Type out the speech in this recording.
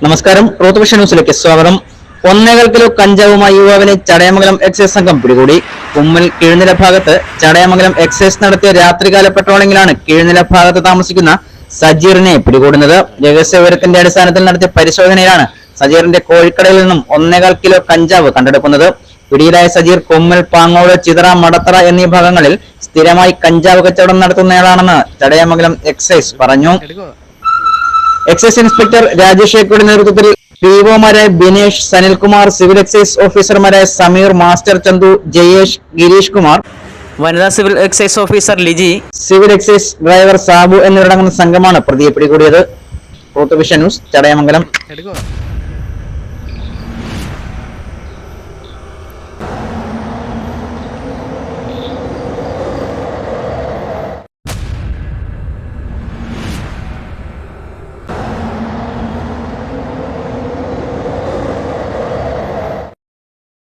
നമസ്കാരം. Ruth vision ന്യൂസിലേക്ക് സ്വാഗതം. 1.25 കിലോ കഞ്ചാവുമായി യുവാവിനെ ചടയമംഗലം എക്സൈസ് സംഘം പിടികൂടി. കുമ്മൽ കീഴ്നില ഭാഗത്ത് ചടയമംഗലം എക്സൈസ് നടത്തിയ രാത്രികാല പെട്രോളിംഗിലാണ് കീഴ്നില ഭാഗത്ത് താമസിക്കുന്ന സജീറിനെ പിടികൂടുന്നത്. രഹസ്യവിവരത്തിന്റെ അടിസ്ഥാനത്തിൽ നടത്തിയ പരിശോധനയിലാണ് സജീറിന്റെ കോഴിക്കടയിൽ നിന്നും 1.25 കിലോ കഞ്ചാവ് കണ്ടെടുക്കുന്നത്. പിടിയിലായ സജീർ കുമ്മൽ, പാങ്ങോട്, ചിതറ, മടത്തറ എന്നീ ഭാഗങ്ങളിൽ സ്ഥിരമായി കഞ്ചാവ് കച്ചവടം നടത്തുന്നയാളാണെന്ന് ചടയമംഗലം എക്സൈസ് പറഞ്ഞു. എക്സൈസ് ഇൻസ്പെക്ടർ രാജേഷ് ഷേഖയുടെ നേതൃത്വത്തിൽ പിഒമാരായ ബിനേഷ്, സനിൽകുമാർ, സിവിൽ എക്സൈസ് ഓഫീസർമാരായ സമീർ, മാസ്റ്റർ ചന്തു, ജയേഷ്, ഗിരീഷ് കുമാർ, വനിതാ civil excise officer Liji, civil excise driver Sabu എന്നിവരടങ്ങുന്ന സംഘമാണ് പ്രതിയെ പിടികൂടിയത്. Truth vision news, Chadayamangalam.